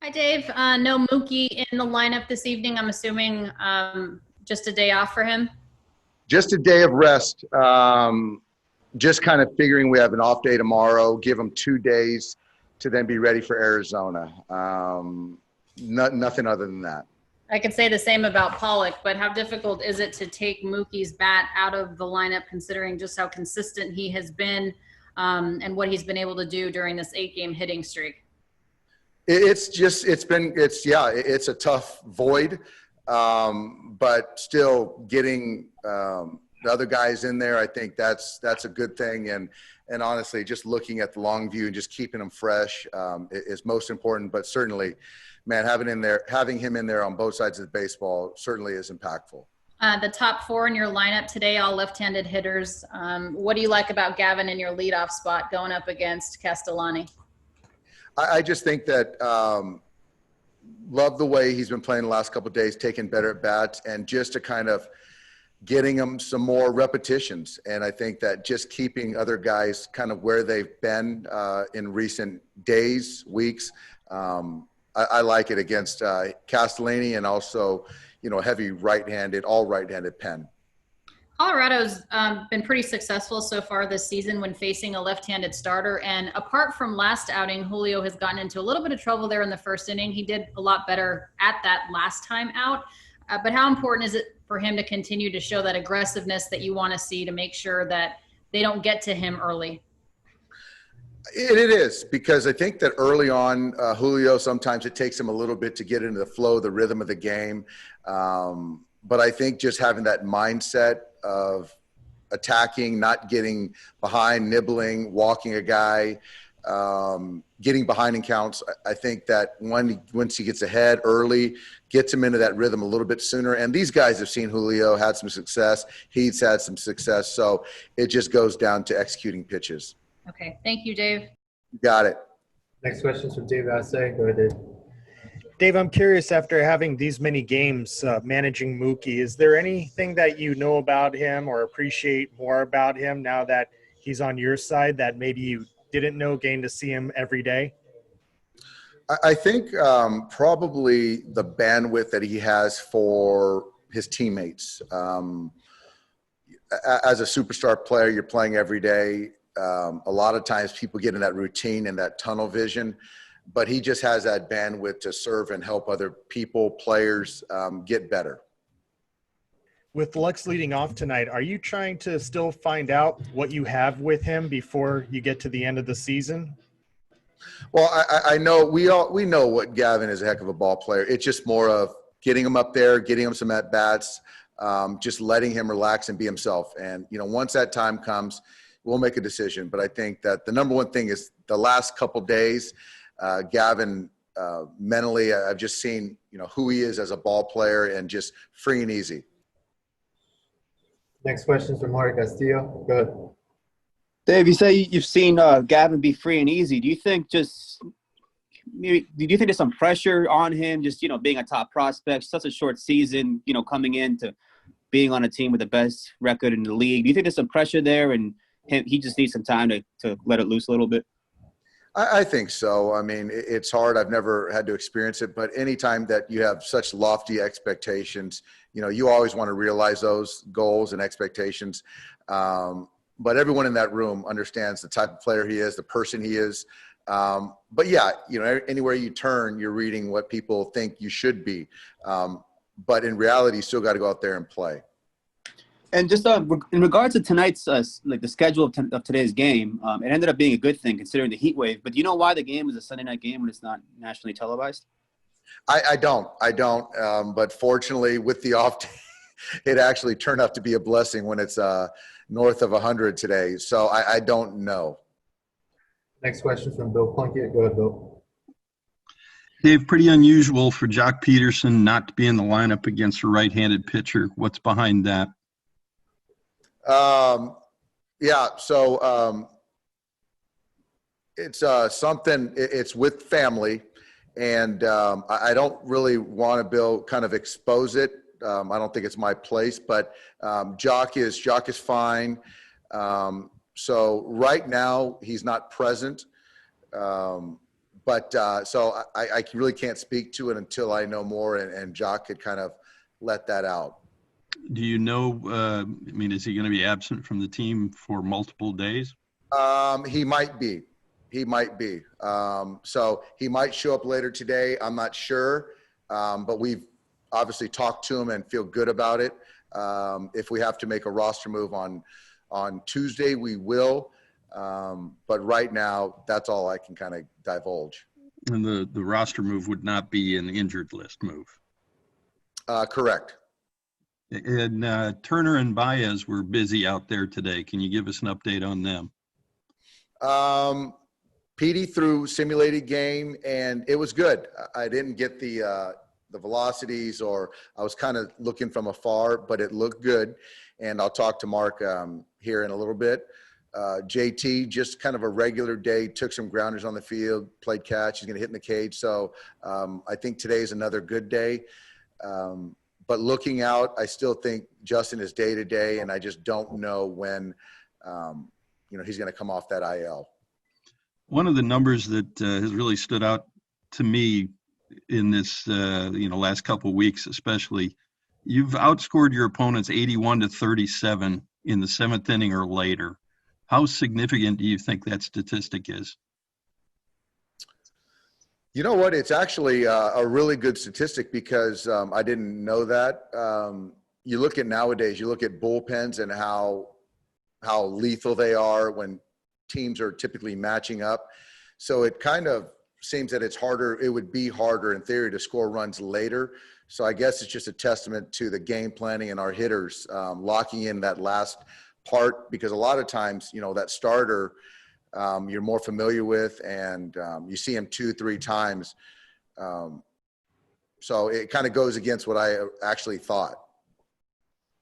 Hi, Dave. No Mookie in the lineup this evening. I'm assuming just a day off for him. Just a day of rest. Just kind of figuring we have an off day tomorrow, give him 2 days to then be ready for Arizona. Nothing other than that. I could say the same about Pollock, but how difficult is it to take Mookie's bat out of the lineup, considering just how consistent he has been and what he's been able to do during this 8-game hitting streak? It's a tough void, but still getting the other guys in there, I think that's a good thing. And honestly, just looking at the long view and just keeping them fresh is most important. But certainly, man, having him in there on both sides of the baseball certainly is impactful. The top 4 in your lineup today, all left-handed hitters. What do you like about Gavin in your leadoff spot going up against Castellani? I just think that love the way he's been playing the last couple of days, taking better at bats, and just to kind of getting him some more repetitions. And I think that just keeping other guys kind of where they've been in recent days, weeks, I like it against Castellani and also, heavy all right-handed pen. Colorado's been pretty successful so far this season when facing a left-handed starter. And apart from last outing, Julio has gotten into a little bit of trouble there in the first inning. He did a lot better at that last time out. But how important is it for him to continue to show that aggressiveness that you want to see to make sure that they don't get to him early? It is, because I think that early on, Julio, sometimes it takes him a little bit to get into the flow, the rhythm of the game. But I think just having that mindset of attacking, not getting behind, nibbling, walking a guy, getting behind in counts. I think that once he gets ahead early, gets him into that rhythm a little bit sooner. And these guys have seen Julio had some success. He's had some success. So it just goes down to executing pitches. Okay. Thank you, Dave. Got it. Next question is from Dave Assay. Go ahead, Dave. Dave, I'm curious, after having these many games managing Mookie, is there anything that you know about him or appreciate more about him now that he's on your side that maybe you didn't know getting to see him every day? I think probably the bandwidth that he has for his teammates. As a superstar player, you're playing every day. A lot of times people get in that routine and that tunnel vision, but he just has that bandwidth to serve and help other people, players get better. With Lux leading off tonight, are you trying to still find out what you have with him before you get to the end of the season? Well, I know we know what Gavin is, a heck of a ball player. It's just more of getting him up there, getting him some at bats, just letting him relax and be himself. And once that time comes, we'll make a decision. But I think that the number one thing is the last couple days. Gavin, mentally, I've just seen, who he is as a ball player and just free and easy. Next question is from Mario Castillo. Go ahead. Dave, you say you've seen Gavin be free and easy. Do you think there's some pressure on him just, being a top prospect, such a short season, coming into being on a team with the best record in the league? Do you think there's some pressure there and he just needs some time to let it loose a little bit? I think so. I mean, it's hard. I've never had to experience it, but anytime that you have such lofty expectations, you always want to realize those goals and expectations. But everyone in that room understands the type of player he is, the person he is. But yeah, anywhere you turn, you're reading what people think you should be. But in reality, you still got to go out there and play. And just in regards to tonight's, the schedule of today's game, it ended up being a good thing considering the heat wave. But do you know why the game is a Sunday night game when it's not nationally televised? I don't. But fortunately, with the off day, it actually turned out to be a blessing when it's north of 100 today. So I don't know. Next question from Bill Plunkett. Go ahead, Bill. Dave, pretty unusual for Joc Pederson not to be in the lineup against a right-handed pitcher. What's behind that? It's something. It's with family, and I don't really want to kind of expose it. I don't think it's my place, but Joc is fine. So right now he's not present, But so I really can't speak to it until I know more, and Joc could kind of let that out. Do you know, I mean, is he going to be absent from the team for multiple days? He might be. He might be. So he might show up later today. I'm not sure. But we've obviously talked to him and feel good about it. If we have to make a roster move on Tuesday, we will. But right now, that's all I can kind of divulge. And the roster move would not be an injured list move. Correct. And Turner and Baez were busy out there today. Can you give us an update on them? Petey threw simulated game, and it was good. I didn't get the velocities, or I was kind of looking from afar, but it looked good. And I'll talk to Mark here in a little bit. JT, just kind of a regular day, took some grounders on the field, played catch. He's going to hit in the cage. So I think today is another good day. But looking out, I still think Justin is day to day, and I just don't know when, he's going to come off that IL. One of the numbers that has really stood out to me in this, last couple of weeks, especially, you've outscored your opponents 81-37 in the seventh inning or later. How significant do you think that statistic is? You know what? It's actually a really good statistic because I didn't know that. You look at nowadays, you look at bullpens and how lethal they are when teams are typically matching up. So it kind of seems that it's harder. It would be harder in theory to score runs later. So I guess it's just a testament to the game planning and our hitters locking in that last part, because a lot of times, that starter you're more familiar with, and you see him 2-3 times. So it kind of goes against what I actually thought.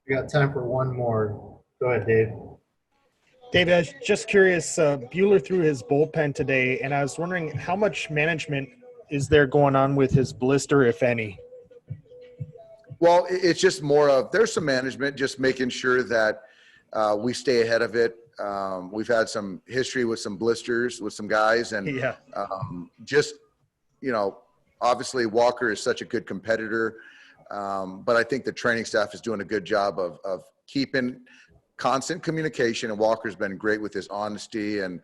We got time for one more. Go ahead, Dave. David, I was just curious, Buehler threw his bullpen today, and I was wondering how much management is there going on with his blister, if any? Well, it's just more of, there's some management, just making sure that we stay ahead of it. We've had some history with some blisters with some guys, and Yeah. Obviously Walker is such a good competitor. But I think the training staff is doing a good job of keeping constant communication, and Walker's been great with his honesty and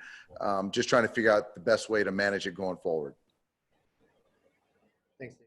just trying to figure out the best way to manage it going forward. Thanks, Dave.